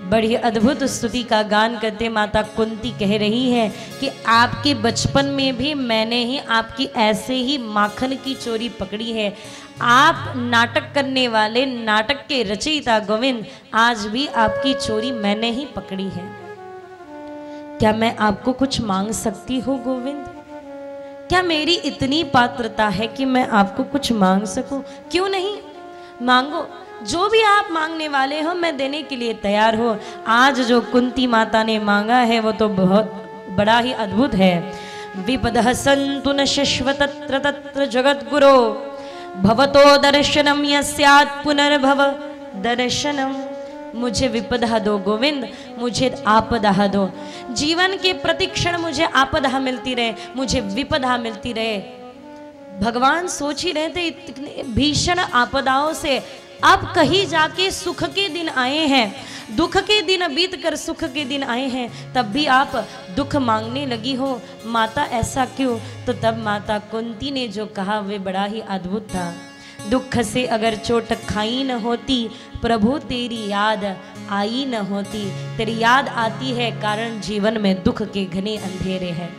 बड़ी अद्भुत स्तुति का गान करते माता कुंती कह रही है कि आपके बचपन में भी मैंने ही आपकी ऐसे ही माखन की चोरी पकड़ी है। आप नाटक करने वाले, नाटक के रचयिता गोविंद, आज भी आपकी चोरी मैंने ही पकड़ी है। क्या मैं आपको कुछ मांग सकती हूँ गोविंद? क्या मेरी इतनी पात्रता है कि मैं आपको कुछ मांग सकूं? क्यों नहीं, मांगो, जो भी आप मांगने वाले हो मैं देने के लिए तैयार हूँ। आज जो कुंती माता ने मांगा है वो तो बहुत बड़ा ही अद्भुत है। विपदः सन्तु न शश्वतत्र तत्र जगद्गुरो भवतो दर्शनम यस्यात् पुनर्भव दर्शनम। मुझे विपदा दो गोविंद, मुझे आपदा दो। जीवन के प्रतिक्षण मुझे आपदा मिलती रहे, मुझे विपदा मिलती रहे। भगवान सोच ही रहे थे इतने भीषण आपदाओं से अब कहीं जाके सुख के दिन आए हैं, दुख के दिन बीत कर सुख के दिन आए हैं, तब भी आप दुख मांगने लगी हो माता, ऐसा क्यों? तो तब माता कुंती ने जो कहा वे बड़ा ही अद्भुत था। दुख से अगर चोट खाई न होती प्रभु तेरी याद आई न होती। तेरी याद आती है कारण जीवन में दुख के घने अंधेरे हैं।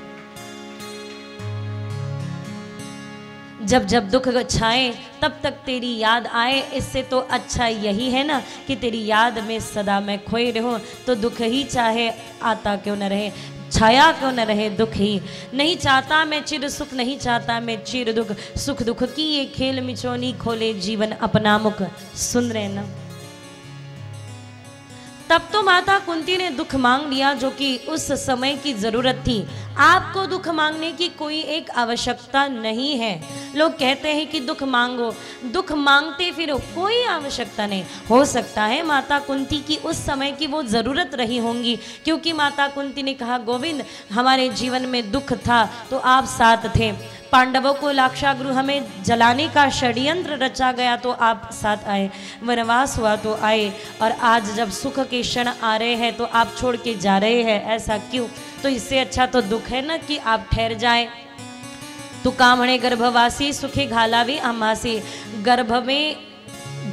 जब जब दुख छाए तब तक तेरी याद आए, इससे तो अच्छा यही है ना कि तेरी याद में सदा मैं खोए रहूं। तो दुख ही चाहे आता क्यों न रहे, छाया क्यों न रहे, दुख ही नहीं चाहता मैं चिर सुख, नहीं चाहता मैं चिर दुख। सुख दुख की ये खेल मिचोनी खोले जीवन अपना मुख। सुन रहे ना? तब तो माता कुंती ने दुख मांग लिया जो कि उस समय की जरूरत थी। आपको दुख मांगने की कोई एक आवश्यकता नहीं है। लोग कहते हैं कि दुख मांगो, दुख मांगते फिरो, कोई आवश्यकता नहीं। हो सकता है माता कुंती की उस समय की वो जरूरत रही होंगी, क्योंकि माता कुंती ने कहा गोविंद हमारे जीवन में दुख था तो आप साथ थे। पांडवों को लाक्षागृह में जलाने का षड्यंत्र रचा गया तो आप साथ आए, वनवास हुआ तो आए, और आज जब सुख के क्षण आ रहे हैं तो आप छोड़ के जा रहे हैं, ऐसा क्यों? तो इससे अच्छा तो दुख है ना कि आप ठहर जाएं। तू कामणे गर्भवासी सुखे घालावी आमासी। गर्भ में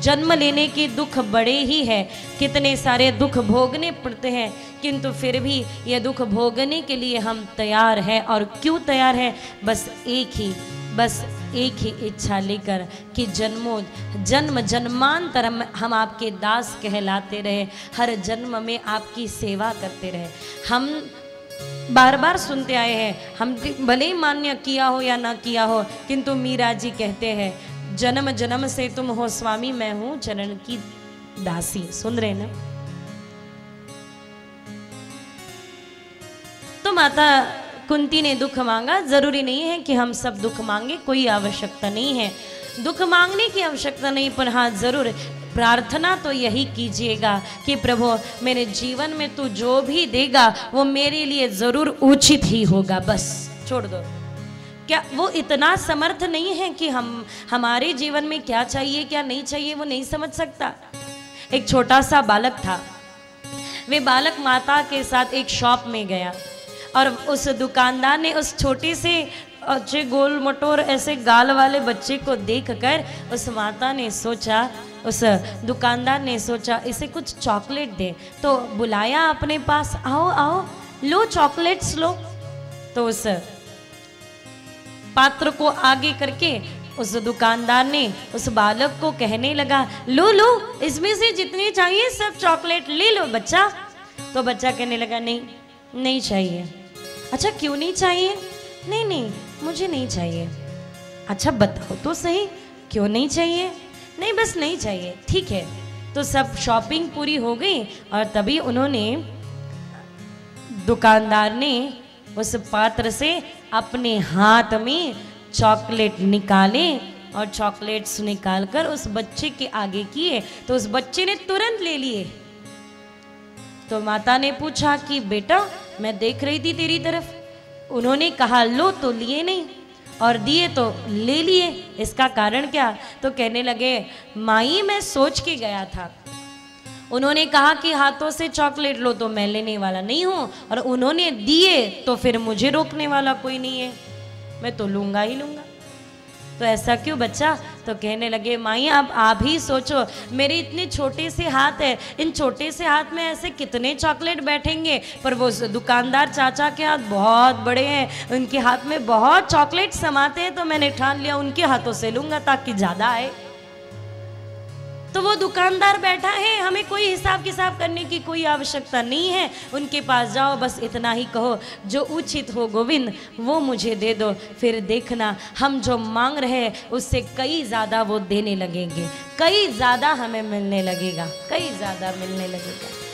जन्म लेने के दुख बड़े ही है, कितने सारे दुख भोगने पड़ते हैं, किंतु फिर भी ये दुख भोगने के लिए हम तैयार हैं। और क्यों तैयार हैं? बस एक ही इच्छा लेकर कि जन्म जन्मांतर हम आपके दास कहलाते रहे, हर जन्म में आपकी सेवा करते रहे। हम बार बार सुनते आए हैं, हम भले ही मान्य किया हो या ना किया हो, किंतु मीरा जी कहते हैं जन्म जन्म से तुम हो स्वामी, मैं हूं चरण की दासी। सुन रहे ना? तो माता कुंती ने दुख मांगा। जरूरी नहीं है कि हम सब दुख मांगे, कोई आवश्यकता नहीं है, दुख मांगने की आवश्यकता नहीं। पर हाँ जरूर प्रार्थना तो यही कीजिएगा कि प्रभु मेरे जीवन में तू जो भी देगा वो मेरे लिए जरूर उचित ही होगा। बस छोड़ दो। क्या वो इतना समर्थ नहीं है कि हमारे जीवन में क्या चाहिए क्या नहीं चाहिए वो नहीं समझ सकता? एक छोटा सा बालक था, वे बालक माता के साथ एक शॉप में गया और उस दुकानदार ने उस छोटे से अच्छे गोल मटोर ऐसे गाल वाले बच्चे को देखकर उस माता ने सोचा, उस दुकानदार ने सोचा इसे कुछ चॉकलेट दे। तो बुलाया अपने पास, आओ आओ लो चॉकलेट्स लो। तो उस पात्र को आगे करके उस दुकानदार ने उस बालक को कहने लगा, लो लो इसमें से जितने चाहिए सब चॉकलेट ले लो बच्चा। तो बच्चा कहने लगा नहीं चाहिए। अच्छा क्यों नहीं चाहिए? नहीं मुझे नहीं चाहिए। अच्छा बताओ तो सही क्यों नहीं चाहिए? नहीं बस नहीं चाहिए। ठीक है। तो सब शॉपिंग पूरी हो गई और तभी उन्होंने, दुकानदार ने उस पात्र से अपने हाथ में चॉकलेट निकाले और चॉकलेट्स निकालकर उस बच्चे के आगे किए। तो उस बच्चे ने तुरंत ले लिए। तो माता ने पूछा कि बेटा मैं देख रही थी तेरी तरफ। उन्होंने कहा लो तो लिए नहीं और दिए तो ले लिए, इसका कारण क्या? तो कहने लगे माई मैं सोच के गया था। उन्होंने कहा कि हाथों से चॉकलेट लो तो मैं लेने वाला नहीं हूँ, और उन्होंने दिए तो फिर मुझे रोकने वाला कोई नहीं है, मैं तो लूँगा ही लूँगा। तो ऐसा क्यों बच्चा? तो कहने लगे माई अब आप ही सोचो, मेरे इतने छोटे से हाथ है, इन छोटे से हाथ में ऐसे कितने चॉकलेट बैठेंगे, पर वो दुकानदार चाचा के हाथ बहुत बड़े हैं, उनके हाथ में बहुत चॉकलेट समाते हैं, तो मैंने ठान लिया उनके हाथों से लूंगा ताकि ज़्यादा आए। तो वो दुकानदार बैठा है, हमें कोई हिसाब किताब करने की कोई आवश्यकता नहीं है, उनके पास जाओ, बस इतना ही कहो जो उचित हो गोविंद वो मुझे दे दो, फिर देखना हम जो मांग रहे हैं उससे कई ज़्यादा वो देने लगेंगे, कई ज़्यादा हमें मिलने लगेगा, कई ज़्यादा मिलने लगेगा।